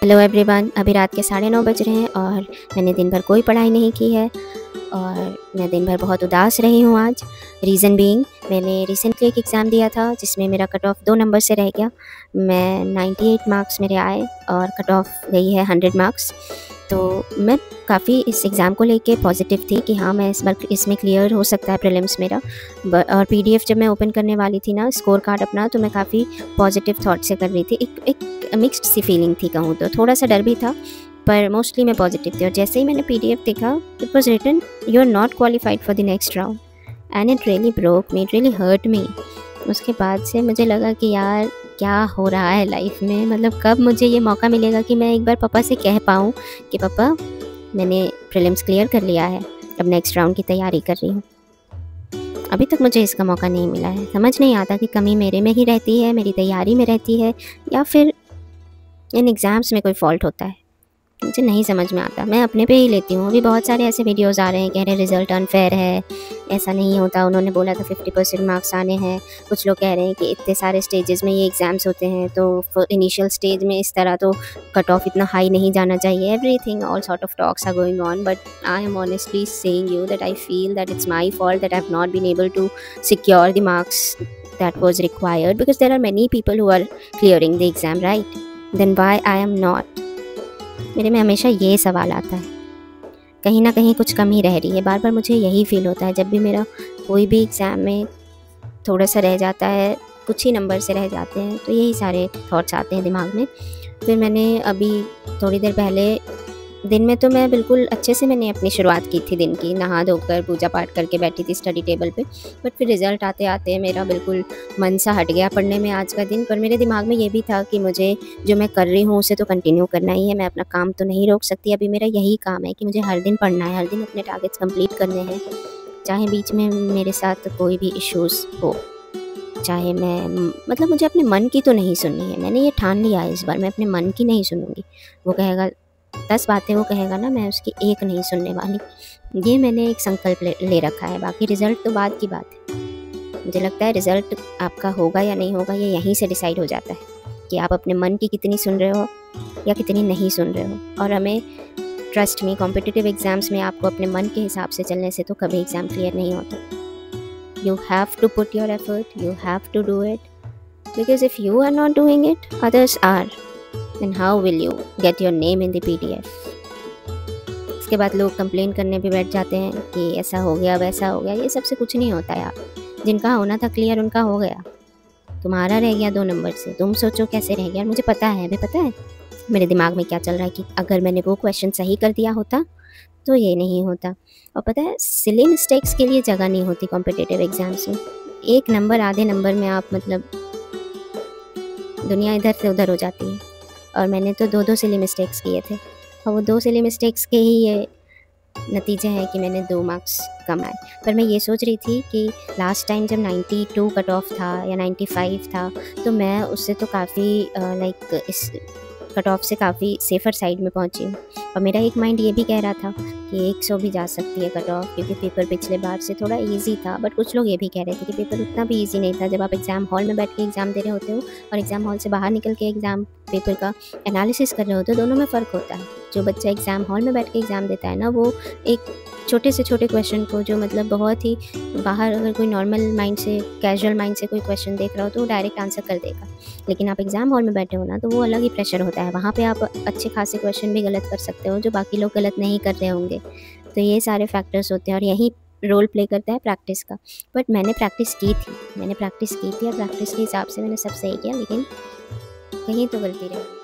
Hello everyone, अभी रात के 9:30 बज रहे हैं और मैंने दिन भर कोई पढ़ाई नहीं की है और मैं दिन भर बहुत उदास रही हूँ आज। रीज़न बीइंग, मैंने रिसेंटली एक एग्ज़ाम दिया था जिसमें मेरा कट ऑफ 2 नंबर से रह गया। मैं 98 मार्क्स मेरे आए और कट ऑफ गई है 100 मार्क्स। तो मैं काफ़ी इस एग्ज़ाम को लेके पॉजिटिव थी कि हाँ, मैं इस बार इसमें क्लियर हो सकता है प्रीलिम्स मेरा। और पीडीएफ जब मैं ओपन करने वाली थी ना, स्कोर कार्ड अपना, तो मैं काफ़ी पॉजिटिव थॉट से कर रही थी। एक मिक्स्ड सी फीलिंग थी कहूँ तो, थोड़ा सा डर भी था, पर मोस्टली मैं पॉजिटिव थी। और जैसे ही मैंने पीडीएफ देखा, it was written you are not qualified for the next round and it really broke me, it really hurt me. उसके बाद से मुझे लगा कि यार क्या हो रहा है लाइफ में, मतलब कब मुझे ये मौका मिलेगा कि मैं एक बार पापा से कह पाऊँ कि पापा मैंने प्रीलिम्स क्लियर कर लिया है, अब नेक्स्ट राउंड की तैयारी कर रही हूँ। अभी तक मुझे इसका मौका नहीं मिला है। समझ नहीं आता कि कमी मेरे में ही रहती है, मेरी तैयारी में रहती है, या फिर इन एग्ज़ाम्स में कोई फ़ॉल्ट होता है। मुझे नहीं समझ में आता। मैं अपने पे ही लेती हूँ। अभी बहुत सारे ऐसे वीडियोज़ आ रहे हैं, कह रहे हैं रिज़ल्ट अनफेयर है, ऐसा नहीं होता, उन्होंने बोला था 50% मार्क्स आने हैं। कुछ लोग कह रहे हैं कि इतने सारे स्टेजेस में ये एग्ज़ाम्स होते हैं, तो इनिशियल स्टेज में इस तरह तो कट ऑफ इतना हाई नहीं जाना चाहिए। Everything, all sort of talks are going on, but I am honestly saying you that I feel that it's my fault that I have not been able to secure the marks that was required, because there are many people who are clearing the exam, right? Then why I am not? मेरे में हमेशा ये सवाल आता है, कहीं ना कहीं कुछ कमी रह रही है। बार बार मुझे यही फील होता है जब भी मेरा कोई भी एग्ज़ाम में थोड़ा सा रह जाता है, कुछ ही नंबर से रह जाते हैं, तो यही सारे थॉट्स आते हैं दिमाग में। फिर मैंने अभी थोड़ी देर पहले, दिन में तो मैं बिल्कुल अच्छे से मैंने अपनी शुरुआत की थी दिन की, नहा धोकर पूजा पाठ करके बैठी थी स्टडी टेबल पे। बट फिर रिज़ल्ट आते आते मेरा बिल्कुल मन सा हट गया पढ़ने में आज का दिन। पर मेरे दिमाग में ये भी था कि मुझे जो मैं कर रही हूँ उसे तो कंटिन्यू करना ही है, मैं अपना काम तो नहीं रोक सकती। अभी मेरा यही काम है कि मुझे हर दिन पढ़ना है, हर दिन अपने टारगेट्स कंप्लीट करने हैं, चाहे बीच में मेरे साथ कोई भी इश्यूज़ हो, चाहे मैं मतलब मुझे अपने मन की तो नहीं सुननी है। मैंने ये ठान लिया है, इस बार मैं अपने मन की नहीं सुनूंगी। वो कहेगा 10 बातें, वो कहेगा ना, मैं उसकी एक नहीं सुनने वाली। ये मैंने एक संकल्प ले रखा है। बाकी रिज़ल्ट तो बाद की बात है। मुझे लगता है रिज़ल्ट आपका होगा या नहीं होगा, ये यहीं से डिसाइड हो जाता है कि आप अपने मन की कितनी सुन रहे हो या कितनी नहीं सुन रहे हो। और हमें ट्रस्ट मी, कॉम्पिटिटिव एग्ज़ाम्स में आपको अपने मन के हिसाब से चलने से तो कभी एग्ज़ाम क्लियर नहीं होता। You have to put your effort, you have to do it, because if you are not doing it, others are, then how will you get your name in the PDF? इसके बाद लोग complain करने पे बैठ जाते हैं कि ऐसा हो गया, वैसा हो गया। ये सबसे कुछ नहीं होता यार। जिनका होना था क्लियर, उनका हो गया। तुम्हारा रह गया 2 नंबर से, तुम सोचो कैसे रह गया। मुझे पता है, अभी पता है मेरे दिमाग में क्या चल रहा है कि अगर मैंने वो क्वेश्चन सही कर दिया होता तो ये नहीं होता। और पता है, सिली मिस्टेक्स के लिए जगह नहीं होती कॉम्पिटिटिव एग्जाम्स में। 1 नंबर, आधे नंबर में आप मतलब दुनिया इधर से उधर हो जाती है। और मैंने तो 2 सिली मिस्टेक्स किए थे, और वो 2 सिली मिस्टेक्स के ही ये नतीजा है कि मैंने 2 मार्क्स कम आए। पर मैं ये सोच रही थी कि लास्ट टाइम जब 92 कट ऑफ था या 95 था, तो मैं उससे तो काफ़ी लाइक इस कट ऑफ से काफ़ी सेफ़र साइड में पहुंची हूँ। और मेरा एक माइंड ये भी कह रहा था कि 100 भी जा सकती है कट ऑफ, क्योंकि पेपर पिछले बार से थोड़ा इजी था। बट कुछ लोग ये भी कह रहे थे कि पेपर उतना भी इजी नहीं था। जब आप एग्ज़ाम हॉल में बैठ के एग्ज़ाम दे रहे होते हो और एग्ज़ाम हॉल से बाहर निकल के एग्ज़ाम पेपर का एनालिसिस कर रहे होते हो, दोनों में फ़र्क होता है। जो बच्चा एग्ज़ाम हॉल में बैठ के एग्ज़ाम देता है ना, वो एक छोटे से छोटे क्वेश्चन को, जो मतलब बहुत ही बाहर, अगर कोई नॉर्मल माइंड से, कैजुअल माइंड से कोई क्वेश्चन देख रहा हो तो वो डायरेक्ट आंसर कर देगा। लेकिन आप एग्ज़ाम हॉल में बैठे हो ना, तो वो अलग ही प्रेशर होता है। वहाँ पे आप अच्छे खासे क्वेश्चन भी गलत कर सकते हो जो बाकी लोग गलत नहीं कर रहे होंगे। तो ये सारे फैक्टर्स होते हैं और यही रोल प्ले करता है प्रैक्टिस का। बट मैंने प्रैक्टिस की थी और प्रैक्टिस के हिसाब से मैंने सब सही किया, लेकिन कहीं तो गलती रही।